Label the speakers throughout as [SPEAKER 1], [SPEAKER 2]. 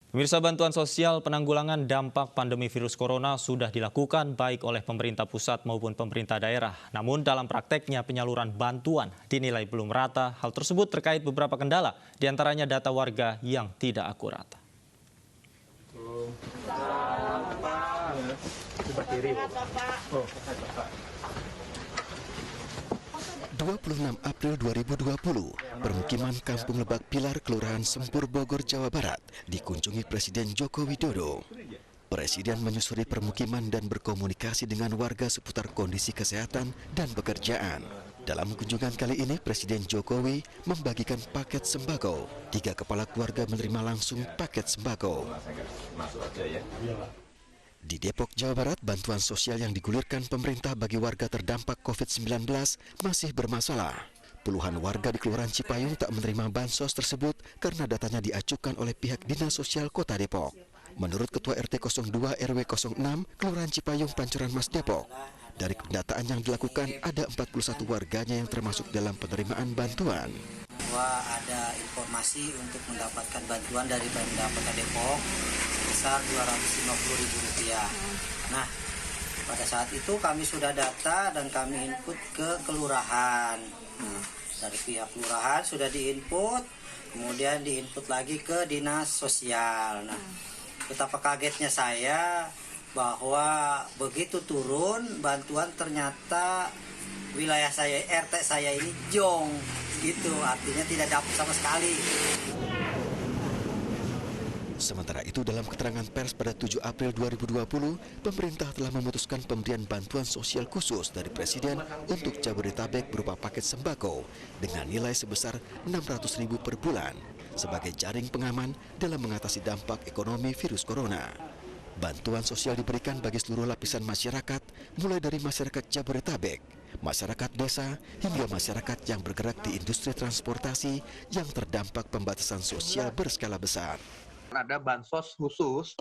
[SPEAKER 1] Pemirsa, bantuan sosial penanggulangan dampak pandemi virus corona sudah dilakukan baik oleh pemerintah pusat maupun pemerintah daerah. Namun dalam prakteknya penyaluran bantuan dinilai belum rata. Hal tersebut terkait beberapa kendala, diantaranya data warga yang tidak akurat.
[SPEAKER 2] 26 April 2020, permukiman Kampung Lebak Pilar, Kelurahan Sempur, Bogor, Jawa Barat, dikunjungi Presiden Joko Widodo. Presiden menyusuri permukiman dan berkomunikasi dengan warga seputar kondisi kesehatan dan pekerjaan. Dalam kunjungan kali ini, Presiden Jokowi membagikan paket sembako. 3 kepala keluarga menerima langsung paket sembako. Di Depok, Jawa Barat, bantuan sosial yang digulirkan pemerintah bagi warga terdampak COVID-19 masih bermasalah. Puluhan warga di Kelurahan Cipayung tak menerima bansos tersebut karena datanya diajukan oleh pihak Dinas Sosial Kota Depok. Menurut Ketua RT 02 RW 06 Kelurahan Cipayung, Pancoran Mas, Depok, dari pendataan yang dilakukan ada 41 warganya yang termasuk dalam penerimaan bantuan.
[SPEAKER 3] Bahwa ada informasi untuk mendapatkan bantuan dari Pemda Kota Depok sebesar Rp250.000. Nah, pada saat itu kami sudah data dan kami input ke kelurahan. Nah, dari pihak kelurahan sudah diinput, kemudian diinput lagi ke dinas sosial. Nah, betapa kagetnya saya bahwa begitu turun bantuan ternyata wilayah saya, RT saya ini jong, gitu, artinya tidak dapat sama sekali.
[SPEAKER 2] Sementara itu, dalam keterangan pers pada 7 April 2020, pemerintah telah memutuskan pemberian bantuan sosial khusus dari Presiden untuk Jabodetabek berupa paket sembako dengan nilai sebesar Rp600.000 per bulan sebagai jaring pengaman dalam mengatasi dampak ekonomi virus corona. Bantuan sosial diberikan bagi seluruh lapisan masyarakat, mulai dari masyarakat Jabodetabek, masyarakat desa, hingga masyarakat yang bergerak di industri transportasi yang terdampak pembatasan sosial berskala besar.
[SPEAKER 4] Ada bansos khusus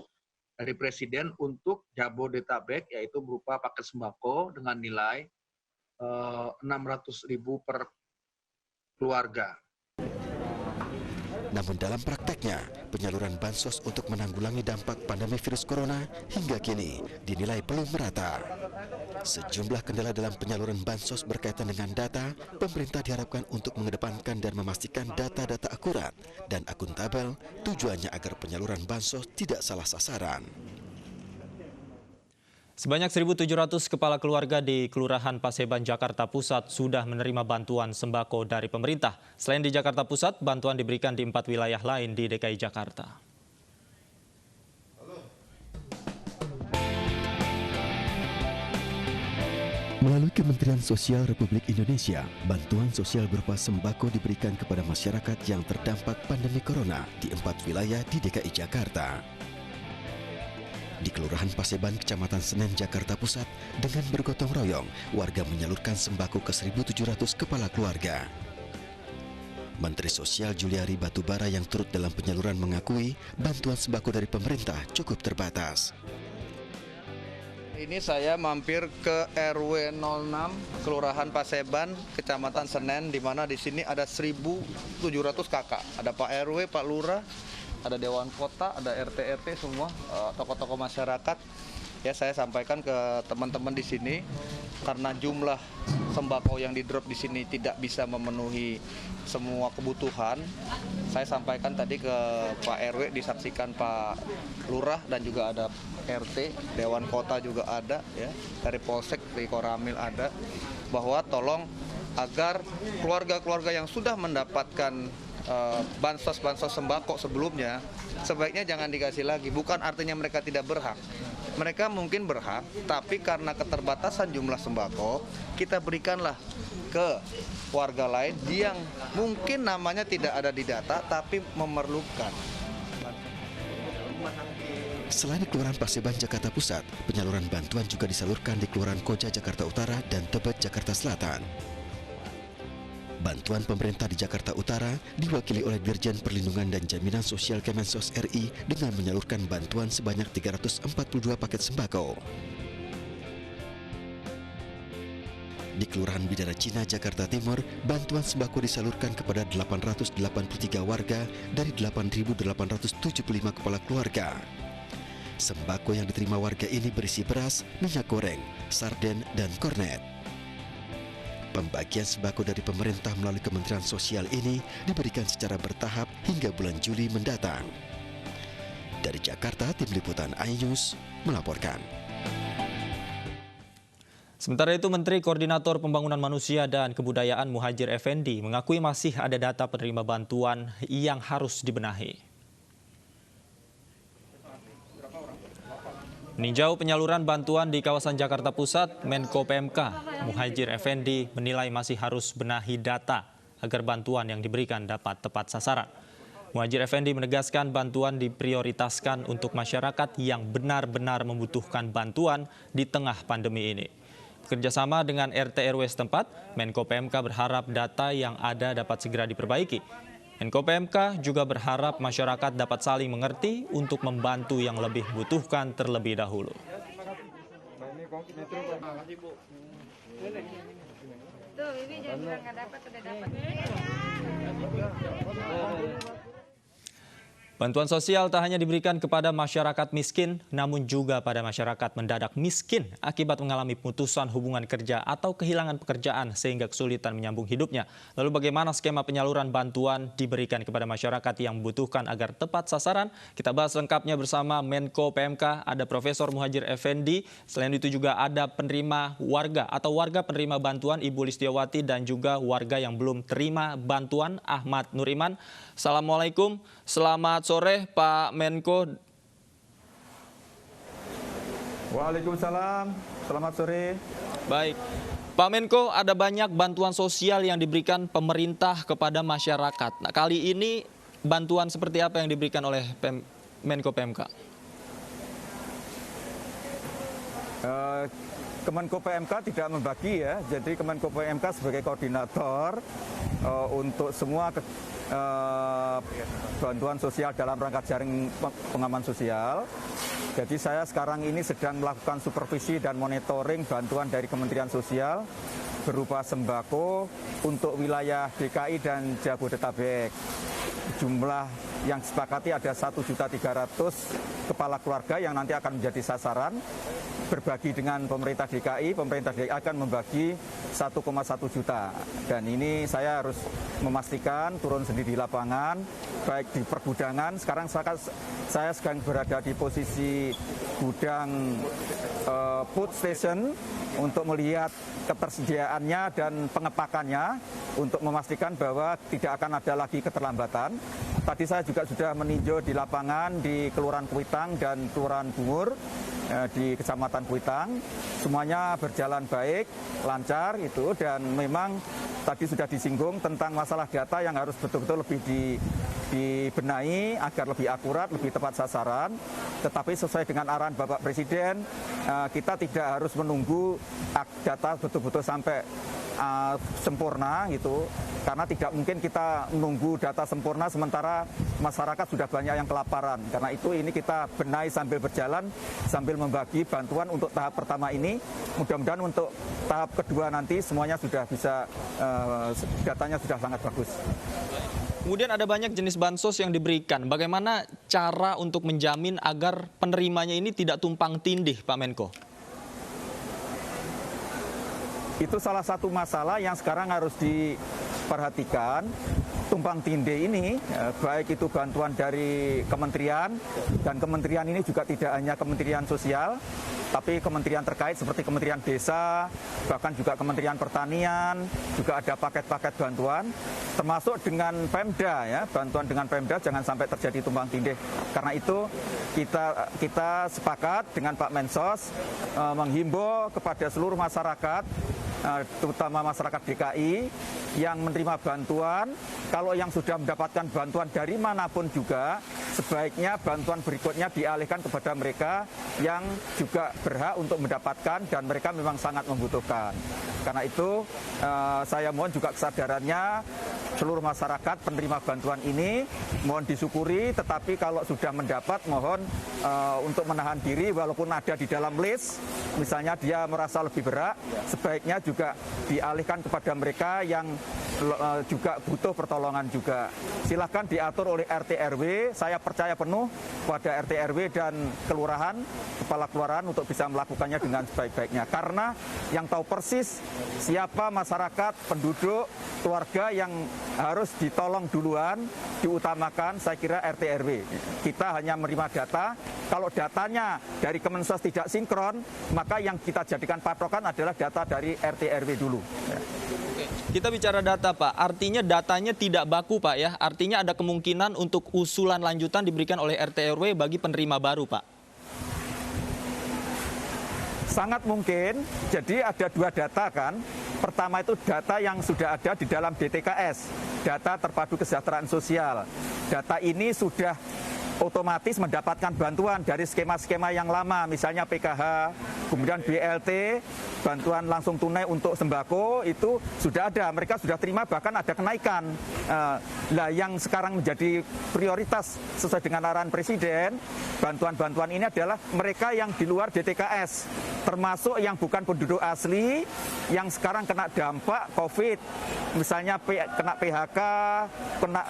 [SPEAKER 4] dari Presiden untuk Jabodetabek, yaitu berupa paket sembako dengan nilai Rp600.000 per keluarga.
[SPEAKER 2] Namun dalam prakteknya, penyaluran bansos untuk menanggulangi dampak pandemi virus corona hingga kini dinilai belum merata. Sejumlah kendala dalam penyaluran bansos berkaitan dengan data, pemerintah diharapkan untuk mengedepankan dan memastikan data-data akurat dan akuntabel, tujuannya agar penyaluran bansos tidak salah sasaran.
[SPEAKER 1] Sebanyak 1.700 kepala keluarga di Kelurahan Paseban, Jakarta Pusat sudah menerima bantuan sembako dari pemerintah. Selain di Jakarta Pusat, bantuan diberikan di 4 wilayah lain di DKI Jakarta.
[SPEAKER 2] Melalui Kementerian Sosial Republik Indonesia, bantuan sosial berupa sembako diberikan kepada masyarakat yang terdampak pandemi corona di 4 wilayah di DKI Jakarta. Di Kelurahan Paseban, Kecamatan Senen, Jakarta Pusat, dengan bergotong royong, warga menyalurkan sembako ke 1.700 kepala keluarga. Menteri Sosial Juliari Batubara yang turut dalam penyaluran mengakui bantuan sembako dari pemerintah cukup terbatas.
[SPEAKER 5] Ini saya mampir ke RW 06 Kelurahan Paseban, Kecamatan Senen, di mana di sini ada 1.700 kakak. Ada Pak RW, Pak Lurah, ada Dewan Kota, ada RT-RT semua, tokoh-tokoh masyarakat. Ya, saya sampaikan ke teman-teman di sini karena jumlah sembako yang di-drop di sini tidak bisa memenuhi semua kebutuhan. Saya sampaikan tadi ke Pak RW, disaksikan Pak Lurah dan juga ada RT, Dewan Kota juga ada, ya, dari Polsek, dari Koramil ada, bahwa tolong agar keluarga-keluarga yang sudah mendapatkan bansos-bansos sembako sebelumnya, sebaiknya jangan dikasih lagi. Bukan artinya mereka tidak berhak. Mereka mungkin berhak, tapi karena keterbatasan jumlah sembako, kita berikanlah ke warga lain yang mungkin namanya tidak ada di data, tapi memerlukan.
[SPEAKER 2] Selain di Kelurahan Paseban, Jakarta Pusat, penyaluran bantuan juga disalurkan di Kelurahan Koja, Jakarta Utara, dan Tebet, Jakarta Selatan. Bantuan pemerintah di Jakarta Utara diwakili oleh Dirjen Perlindungan dan Jaminan Sosial Kemensos RI dengan menyalurkan bantuan sebanyak 342 paket sembako. Di Kelurahan Bidara Cina, Jakarta Timur, bantuan sembako disalurkan kepada 883 warga dari 8.875 kepala keluarga. Sembako yang diterima warga ini berisi beras, minyak goreng, sarden, dan kornet. Pembagian sembako dari pemerintah melalui Kementerian Sosial ini diberikan secara bertahap hingga bulan Juli mendatang. Dari Jakarta, Tim Liputan iNews melaporkan.
[SPEAKER 1] Sementara itu, Menteri Koordinator Pembangunan Manusia dan Kebudayaan Muhadjir Effendi mengakui masih ada data penerima bantuan yang harus dibenahi. Meninjau penyaluran bantuan di kawasan Jakarta Pusat, Menko PMK Muhadjir Effendi menilai masih harus benahi data agar bantuan yang diberikan dapat tepat sasaran. Muhadjir Effendi menegaskan bantuan diprioritaskan untuk masyarakat yang benar-benar membutuhkan bantuan di tengah pandemi ini. Kerjasama dengan RT RW setempat, Menko PMK berharap data yang ada dapat segera diperbaiki. Menko PMK juga berharap masyarakat dapat saling mengerti untuk membantu yang lebih membutuhkan terlebih dahulu.
[SPEAKER 6] Tuh, ini jangan bilang nggak dapat, udah dapat.
[SPEAKER 1] Bantuan sosial tak hanya diberikan kepada masyarakat miskin, namun juga pada masyarakat mendadak miskin akibat mengalami putusan hubungan kerja atau kehilangan pekerjaan sehingga kesulitan menyambung hidupnya. Lalu bagaimana skema penyaluran bantuan diberikan kepada masyarakat yang membutuhkan agar tepat sasaran? Kita bahas lengkapnya bersama Menko PMK, ada Profesor Muhadjir Effendi. Selain itu juga ada penerima warga atau warga penerima bantuan Ibu Listiawati dan juga warga yang belum terima bantuan Ahmad Nuriman. Assalamualaikum, selamat sore Pak Menko.
[SPEAKER 7] Waalaikumsalam, selamat sore.
[SPEAKER 1] Baik, Pak Menko, ada banyak bantuan sosial yang diberikan pemerintah kepada masyarakat. Nah, kali ini bantuan seperti apa yang diberikan oleh Menko PMK?
[SPEAKER 7] Kemenko PMK tidak membagi ya, jadi Kemenko PMK sebagai koordinator untuk semua bantuan sosial dalam rangka jaring pengaman sosial. Jadi saya sekarang ini sedang melakukan supervisi dan monitoring bantuan dari Kementerian Sosial berupa sembako untuk wilayah DKI dan Jabodetabek. Jumlah yang disepakati ada 1.300.000 kepala keluarga yang nanti akan menjadi sasaran. Berbagi dengan pemerintah DKI akan membagi 1,1 juta. Dan ini saya harus memastikan turun sendiri di lapangan, baik di pergudangan. Sekarang saya sedang berada di posisi gudang food station untuk melihat ketersediaannya dan pengepakannya untuk memastikan bahwa tidak akan ada lagi keterlambatan. Tadi saya juga sudah meninjau di lapangan di Kelurahan Kuitang dan Kelurahan Bungur di Kecamatan Kuitang. Semuanya berjalan baik, lancar itu, dan memang tadi sudah disinggung tentang masalah data yang harus betul-betul lebih dibenahi agar lebih akurat, lebih tepat sasaran. Tetapi sesuai dengan arahan Bapak Presiden, kita tidak harus menunggu data betul-betul sampai sempurna gitu, karena tidak mungkin kita menunggu data sempurna sementara masyarakat sudah banyak yang kelaparan. Karena itu ini kita benahi sambil berjalan, sambil membagi bantuan untuk tahap pertama ini. Mudah-mudahan untuk tahap kedua nanti semuanya sudah bisa, datanya sudah sangat bagus.
[SPEAKER 1] Kemudian ada banyak jenis bansos yang diberikan. Bagaimana cara untuk menjamin agar penerimanya ini tidak tumpang tindih, Pak Menko?
[SPEAKER 7] Itu salah satu masalah yang sekarang harus diperhatikan. Tumpang tindih ini, baik itu bantuan dari kementerian, dan kementerian ini juga tidak hanya Kementerian Sosial, tapi kementerian terkait seperti Kementerian Desa, bahkan juga Kementerian Pertanian, juga ada paket-paket bantuan, termasuk dengan Pemda ya, bantuan dengan Pemda jangan sampai terjadi tumpang tindih. Karena itu kita sepakat dengan Pak Mensos menghimbau kepada seluruh masyarakat, terutama masyarakat DKI yang menerima bantuan, kalau yang sudah mendapatkan bantuan dari manapun juga, sebaiknya bantuan berikutnya dialihkan kepada mereka yang juga berhak untuk mendapatkan dan mereka memang sangat membutuhkan. Karena itu saya mohon juga kesadarannya seluruh masyarakat penerima bantuan ini mohon disyukuri, tetapi kalau sudah mendapat mohon untuk menahan diri walaupun ada di dalam list, misalnya dia merasa lebih berat, sebaiknya juga dialihkan kepada mereka yang juga butuh pertolongan juga. Silahkan diatur oleh RT RW, saya percaya penuh pada RT RW dan kelurahan, kepala kelurahan untuk bisa melakukannya dengan sebaik-baiknya. Karena yang tahu persis siapa masyarakat, penduduk, keluarga yang harus ditolong duluan, diutamakan, saya kira RT RW. Kita hanya menerima data, kalau datanya dari Kemensos tidak sinkron, maka yang kita jadikan patokan adalah data dari RT RW dulu.
[SPEAKER 1] Kita bicara data, Pak. Artinya datanya tidak baku, Pak, ya. Artinya ada kemungkinan untuk usulan lanjutan diberikan oleh RT RW bagi penerima baru, Pak.
[SPEAKER 7] Sangat mungkin. Jadi ada dua data kan. Pertama itu data yang sudah ada di dalam DTKS, data terpadu kesejahteraan sosial. Data ini sudah otomatis mendapatkan bantuan dari skema-skema yang lama, misalnya PKH, kemudian BLT, bantuan langsung tunai untuk sembako, itu sudah ada, mereka sudah terima, bahkan ada kenaikan. Nah, yang sekarang menjadi prioritas sesuai dengan arahan Presiden, bantuan-bantuan ini adalah mereka yang di luar DTKS, termasuk yang bukan penduduk asli, yang sekarang kena dampak COVID, misalnya kena PHK, kena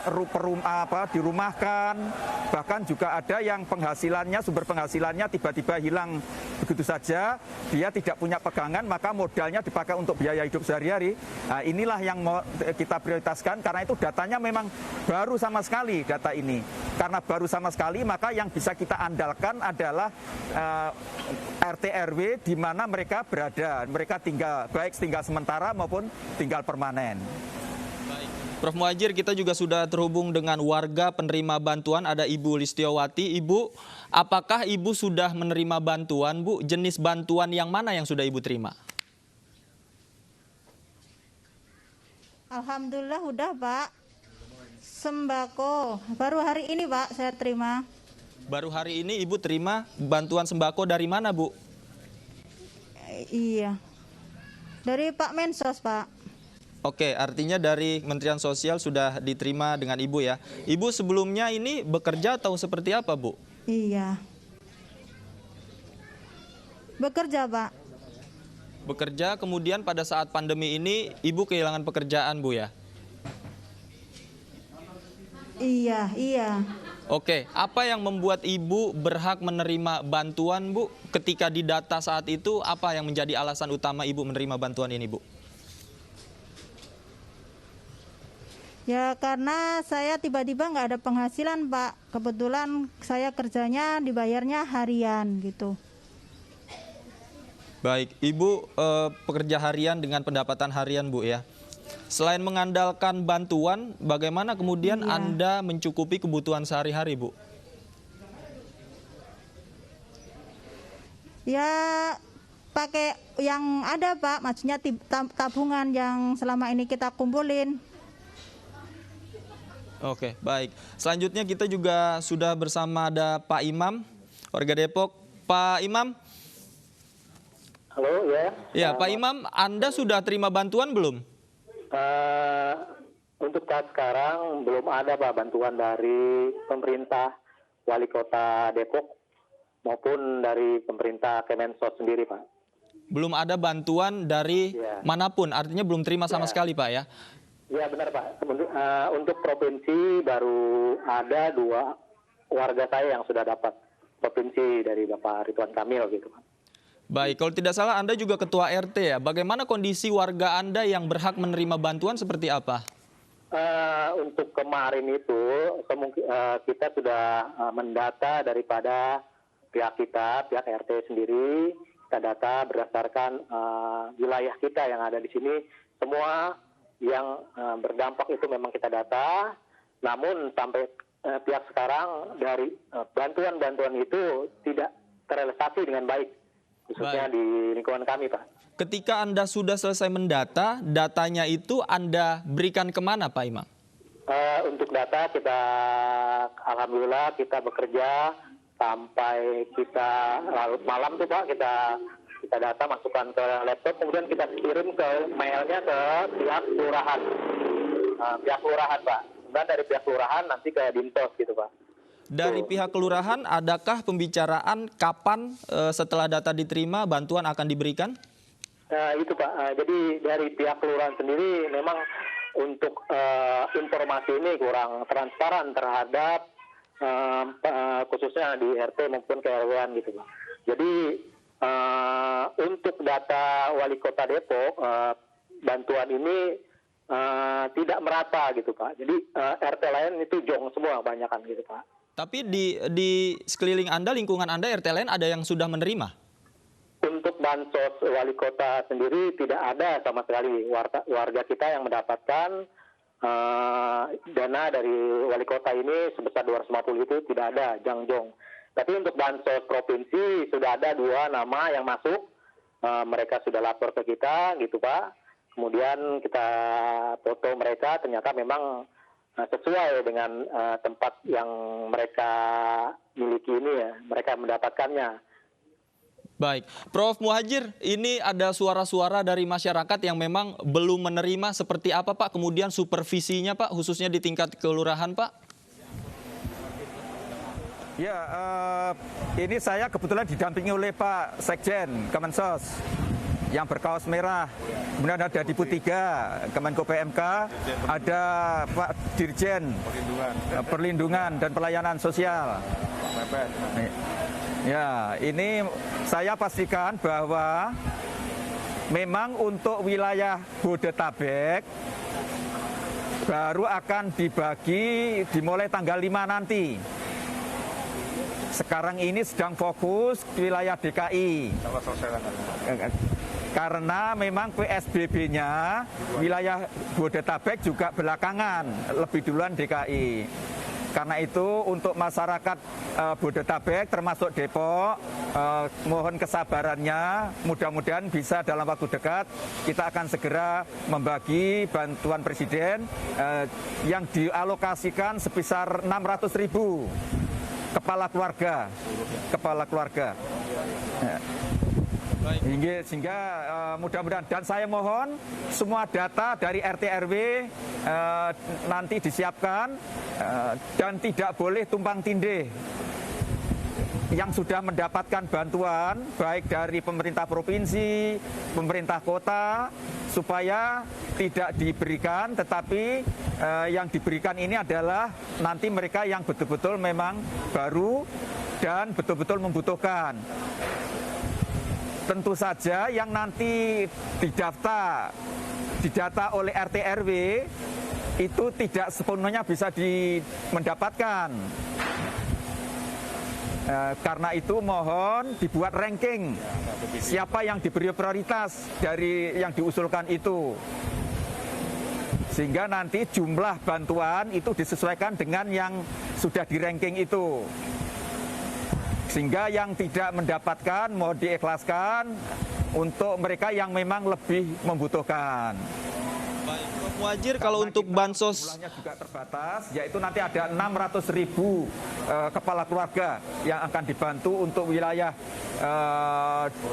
[SPEAKER 7] dirumahkan, bahkan juga ada yang penghasilannya, sumber penghasilannya tiba-tiba hilang begitu saja, dia tidak punya pegangan, maka modalnya dipakai untuk biaya hidup sehari-hari. Nah, inilah yang mau kita prioritaskan, karena itu datanya memang baru sama sekali data ini. Karena baru sama sekali, maka yang bisa kita andalkan adalah RT RW di mana mereka berada, mereka tinggal, baik tinggal sementara maupun tinggal permanen.
[SPEAKER 1] Prof. Muhadjir, kita juga sudah terhubung dengan warga penerima bantuan, ada Ibu Listiawati. Ibu, apakah Ibu sudah menerima bantuan, Bu? Jenis bantuan yang mana yang sudah Ibu terima?
[SPEAKER 8] Alhamdulillah udah, Pak. Sembako, baru hari ini, Pak, saya terima.
[SPEAKER 1] Baru hari ini Ibu terima bantuan sembako dari mana, Bu?
[SPEAKER 8] Iya, dari Pak Mensos, Pak.
[SPEAKER 1] Oke, artinya dari Kementerian Sosial sudah diterima dengan Ibu ya. Ibu sebelumnya ini bekerja atau seperti apa, Bu?
[SPEAKER 8] Iya. Bekerja, Pak.
[SPEAKER 1] Bekerja, kemudian pada saat pandemi ini Ibu kehilangan pekerjaan, Bu ya?
[SPEAKER 8] Iya.
[SPEAKER 1] Oke, apa yang membuat Ibu berhak menerima bantuan, Bu? Ketika didata saat itu, apa yang menjadi alasan utama Ibu menerima bantuan ini, Bu?
[SPEAKER 8] Ya karena saya tiba-tiba nggak ada penghasilan, Pak. Kebetulan saya kerjanya dibayarnya harian gitu.
[SPEAKER 1] Baik, Ibu pekerja harian dengan pendapatan harian, Bu ya. Selain mengandalkan bantuan, bagaimana kemudian Anda mencukupi kebutuhan sehari-hari, Bu?
[SPEAKER 8] Ya pakai yang ada, Pak. Maksudnya tabungan yang selama ini kita kumpulin.
[SPEAKER 1] Oke, baik. Selanjutnya kita juga sudah bersama ada Pak Imam, warga Depok. Pak Imam.
[SPEAKER 9] Halo, ya.
[SPEAKER 1] Ya, Pak Imam, Anda sudah terima bantuan belum?
[SPEAKER 9] Untuk saat sekarang belum ada, Pak, bantuan dari pemerintah Wali Kota Depok maupun dari pemerintah Kemensos sendiri, Pak.
[SPEAKER 1] Belum ada bantuan dari manapun, artinya belum terima sama sekali, Pak ya?
[SPEAKER 9] Ya benar, Pak. Untuk provinsi baru ada 2 warga saya yang sudah dapat provinsi dari Bapak Ridwan Kamil gitu, Pak.
[SPEAKER 1] Baik, kalau tidak salah Anda juga ketua RT ya. Bagaimana kondisi warga Anda yang berhak menerima bantuan seperti apa?
[SPEAKER 9] Untuk kemarin itu kita sudah mendata daripada pihak RT sendiri. Kita data berdasarkan wilayah kita yang ada di sini. Semua yang berdampak itu memang kita data, namun sampai pihak sekarang dari bantuan-bantuan itu tidak terrealisasi dengan baik, khususnya di lingkungan kami, Pak.
[SPEAKER 1] Ketika Anda sudah selesai mendata, datanya itu Anda berikan kemana, Pak Imam?
[SPEAKER 9] Untuk data kita, alhamdulillah kita bekerja sampai kita larut malam tuh, Pak, kita data masukkan ke laptop, kemudian kita kirim ke mailnya ke pihak kelurahan. pihak kelurahan, Pak. Kemudian dari pihak kelurahan nanti ke Dinsos gitu, Pak.
[SPEAKER 1] Dari pihak kelurahan, adakah pembicaraan kapan setelah data diterima bantuan akan diberikan?
[SPEAKER 9] Itu Pak, jadi dari pihak kelurahan sendiri memang untuk informasi ini kurang transparan terhadap khususnya di RT maupun KRW-an gitu Pak. Jadi untuk data Wali Kota Depok, bantuan ini tidak merata gitu Pak. Jadi RT lain itu jong semua banyakan gitu Pak.
[SPEAKER 1] Tapi di sekeliling Anda, lingkungan Anda, RT lain ada yang sudah menerima?
[SPEAKER 9] Untuk bansos wali kota sendiri tidak ada sama sekali. Warga kita yang mendapatkan dana dari wali kota ini sebesar 250 itu tidak ada, jangjong. Tapi untuk bansos provinsi sudah ada 2 nama yang masuk. Mereka sudah lapor ke kita gitu Pak. Kemudian kita foto mereka, ternyata memang sesuai dengan tempat yang mereka miliki ini ya, mereka mendapatkannya.
[SPEAKER 1] Baik, Prof. Muhadjir, ini ada suara-suara dari masyarakat yang memang belum menerima. Seperti apa Pak? Kemudian supervisinya Pak, khususnya di tingkat kelurahan Pak?
[SPEAKER 7] Ya, ini saya kebetulan didampingi oleh Pak Sekjen Kemensos yang berkaos merah. Kemudian ada Dipu 3, Kemenko PMK, ada Pak Dirjen Perlindungan dan Pelayanan Sosial. Ya, ini saya pastikan bahwa memang untuk wilayah Bodetabek baru akan dibagi dimulai tanggal 5 nanti. Sekarang ini sedang fokus di wilayah DKI. Karena memang PSBB-nya wilayah Bodetabek juga belakangan, lebih duluan DKI. Karena itu untuk masyarakat Bodetabek termasuk Depok, mohon kesabarannya, mudah-mudahan bisa dalam waktu dekat kita akan segera membagi bantuan Presiden yang dialokasikan sebesar 600.000 kepala keluarga. Ya. Sehingga mudah-mudahan, dan saya mohon semua data dari RT RW nanti disiapkan dan tidak boleh tumpang tindih. Yang sudah mendapatkan bantuan baik dari pemerintah provinsi, pemerintah kota, supaya tidak diberikan, tetapi yang diberikan ini adalah nanti mereka yang betul-betul memang baru dan betul-betul membutuhkan. Tentu saja yang nanti didata oleh RT RW itu tidak sepenuhnya bisa mendapatkan. Karena itu mohon dibuat ranking siapa yang diberi prioritas dari yang diusulkan itu. Sehingga nanti jumlah bantuan itu disesuaikan dengan yang sudah di ranking itu. Sehingga yang tidak mendapatkan mau diikhlaskan untuk mereka yang memang lebih membutuhkan.
[SPEAKER 1] Baik, Prof. Muhadjir, kalau untuk bansos
[SPEAKER 7] jumlahnya juga terbatas, yaitu nanti ada 600.000 kepala keluarga yang akan dibantu untuk wilayah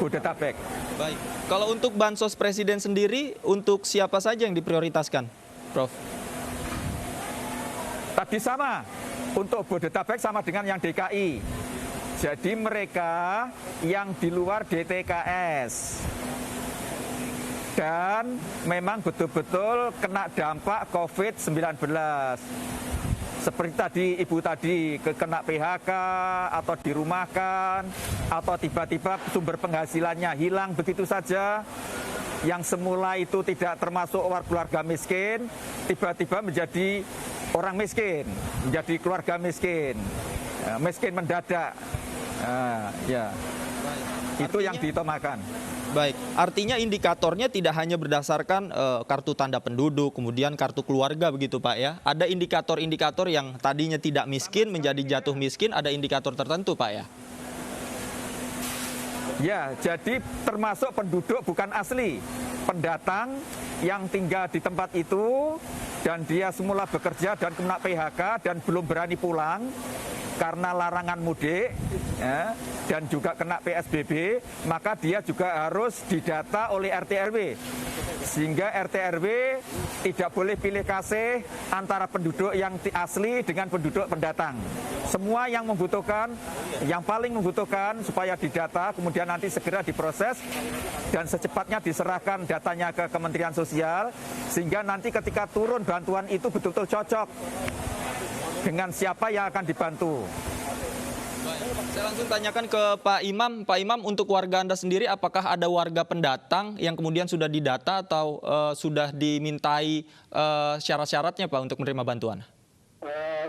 [SPEAKER 7] Bodetabek.
[SPEAKER 1] Baik, kalau untuk bansos Presiden sendiri, untuk siapa saja yang diprioritaskan, Prof?
[SPEAKER 7] Tadi sama, untuk Bodetabek sama dengan yang DKI. Jadi mereka yang di luar DTKS dan memang betul-betul kena dampak COVID-19. Seperti tadi Ibu tadi kena PHK atau dirumahkan atau tiba-tiba sumber penghasilannya hilang begitu saja. Yang semula itu tidak termasuk keluarga miskin, tiba-tiba menjadi orang miskin, menjadi keluarga miskin, miskin mendadak. Ya, itu yang diutamakan.
[SPEAKER 1] Baik, artinya indikatornya tidak hanya berdasarkan kartu tanda penduduk, kemudian kartu keluarga begitu Pak ya. Ada indikator-indikator yang tadinya tidak miskin menjadi jatuh miskin, ada indikator tertentu Pak ya?
[SPEAKER 7] Ya, jadi termasuk penduduk bukan asli, pendatang yang tinggal di tempat itu dan dia semula bekerja dan kena PHK dan belum berani pulang. karena larangan mudik ya, dan juga kena PSBB, maka dia juga harus didata oleh RT RW. Sehingga RT RW tidak boleh pilih kasih antara penduduk yang asli dengan penduduk pendatang. Semua yang membutuhkan, yang paling membutuhkan supaya didata, kemudian nanti segera diproses dan secepatnya diserahkan datanya ke Kementerian Sosial, sehingga nanti ketika turun bantuan itu betul-betul cocok dengan siapa yang akan dibantu.
[SPEAKER 1] Saya langsung tanyakan ke Pak Imam. Pak Imam, untuk warga Anda sendiri, apakah ada warga pendatang yang kemudian sudah didata atau sudah dimintai syarat-syaratnya Pak untuk menerima bantuan?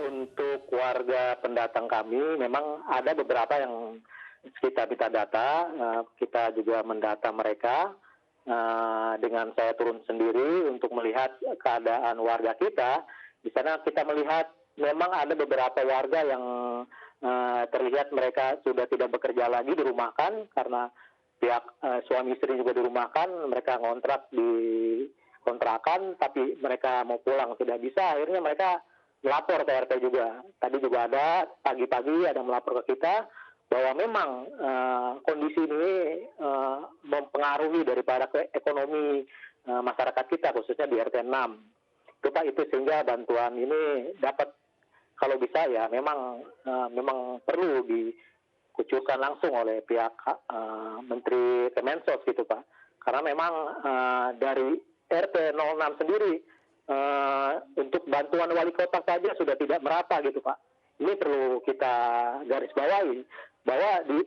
[SPEAKER 9] Untuk warga pendatang kami memang ada beberapa yang kita data, kita juga mendata mereka dengan saya turun sendiri untuk melihat keadaan warga kita. Di sana kita melihat memang ada beberapa warga yang terlihat mereka sudah tidak bekerja lagi, dirumahkan karena pihak suami istri juga dirumahkan, mereka ngontrak di kontrakan tapi mereka mau pulang tidak bisa, akhirnya mereka melapor ke RT juga. Tadi juga ada pagi-pagi ada melapor ke kita bahwa memang kondisi ini mempengaruhi daripada ekonomi masyarakat kita khususnya di RT 6. Itu Pak, itu sehingga bantuan ini dapat kalau bisa ya memang perlu dikucurkan langsung oleh pihak Menteri Kemensos gitu Pak. Karena memang dari RT 06 sendiri untuk bantuan wali kota saja sudah tidak merata gitu Pak. Ini perlu kita garis bawahi bahwa di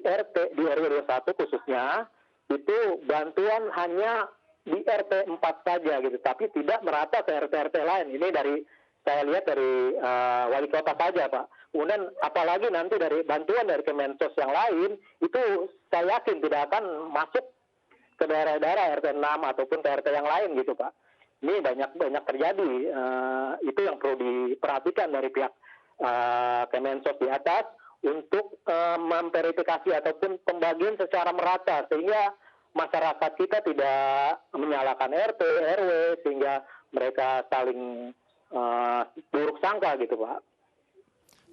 [SPEAKER 9] RW 21 khususnya itu bantuan hanya di RT 4 saja gitu, tapi tidak merata ke RT-RT lain. Ini saya lihat dari wali kota saja Pak. Kemudian apalagi nanti dari bantuan dari Kemensos yang lain, itu saya yakin tidak akan masuk ke daerah-daerah RT 6 ataupun ke RT yang lain gitu Pak. Ini banyak terjadi. Itu yang perlu diperhatikan dari pihak Kemensos di atas untuk memverifikasi ataupun pembagian secara merata sehingga masyarakat kita tidak menyalahkan RT, RW sehingga mereka saling buruk sangka gitu Pak.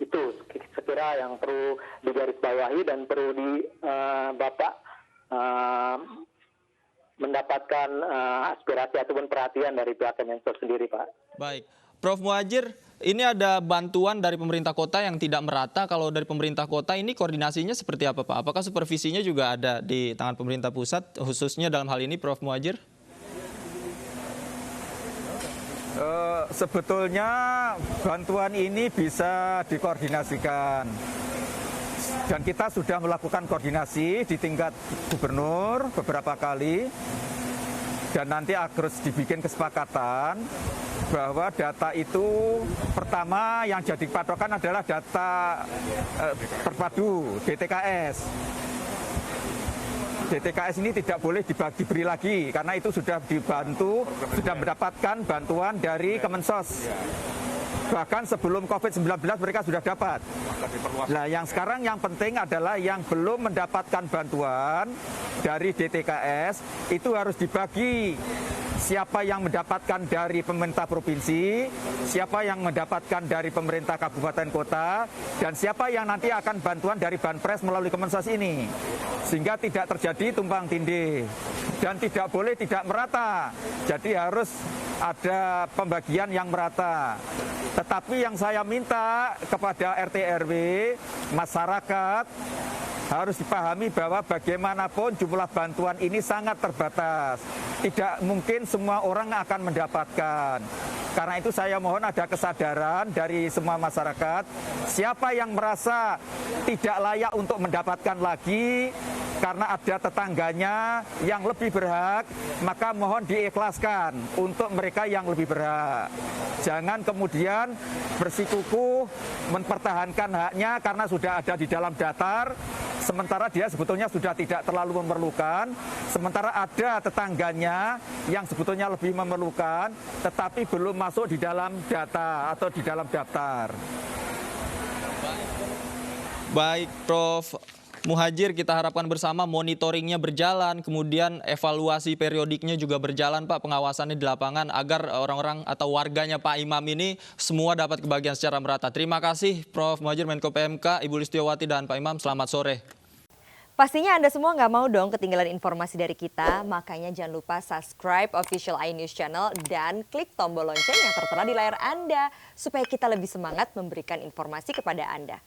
[SPEAKER 9] Itu sekira yang perlu digarisbawahi dan perlu Bapak mendapatkan aspirasi ataupun perhatian dari pihak Kemensos sendiri Pak.
[SPEAKER 1] Baik, Prof. Muhadjir, ini ada bantuan dari pemerintah kota yang tidak merata. Kalau dari pemerintah kota ini koordinasinya seperti apa Pak? Apakah supervisinya juga ada di tangan pemerintah pusat khususnya dalam hal ini Prof. Muhadjir?
[SPEAKER 7] Sebetulnya bantuan ini bisa dikoordinasikan dan kita sudah melakukan koordinasi di tingkat gubernur beberapa kali dan nanti harus dibikin kesepakatan bahwa data itu pertama yang jadi patokan adalah data terpadu DTKS. DTKS ini tidak boleh diberi lagi karena itu sudah dibantu, sudah mendapatkan bantuan dari Kemensos. Bahkan sebelum COVID-19 mereka sudah dapat. Nah, yang sekarang yang penting adalah yang belum mendapatkan bantuan dari DTKS itu harus dibagi. Siapa yang mendapatkan dari pemerintah provinsi, siapa yang mendapatkan dari pemerintah kabupaten kota, dan siapa yang nanti akan bantuan dari Banpres melalui Kemensos ini. Sehingga tidak terjadi tumpang tindih dan tidak boleh tidak merata. Jadi harus ada pembagian yang merata. Tetapi yang saya minta kepada RT RW, masyarakat harus dipahami bahwa bagaimanapun jumlah bantuan ini sangat terbatas. Tidak mungkin semua orang akan mendapatkan. Karena itu saya mohon ada kesadaran dari semua masyarakat. Siapa yang merasa tidak layak untuk mendapatkan lagi karena ada tetangganya yang lebih berhak, maka mohon diikhlaskan untuk mereka yang lebih berhak. Jangan kemudian bersikukuh mempertahankan haknya karena sudah ada di dalam daftar, sementara dia sebetulnya sudah tidak terlalu memerlukan, sementara ada tetangganya yang sebetulnya lebih memerlukan, tetapi belum masuk di dalam data atau di dalam daftar.
[SPEAKER 1] Baik, Prof. Muhajir, kita harapkan bersama monitoringnya berjalan, kemudian evaluasi periodiknya juga berjalan Pak, pengawasannya di lapangan agar orang-orang atau warganya Pak Imam ini semua dapat kebagian secara merata. Terima kasih Prof. Muhajir, Menko PMK, Ibu Listiawati dan Pak Imam, selamat sore.
[SPEAKER 10] Pastinya Anda semua nggak mau dong ketinggalan informasi dari kita, makanya jangan lupa subscribe official iNews Channel dan klik tombol lonceng yang tertera di layar Anda supaya kita lebih semangat memberikan informasi kepada Anda.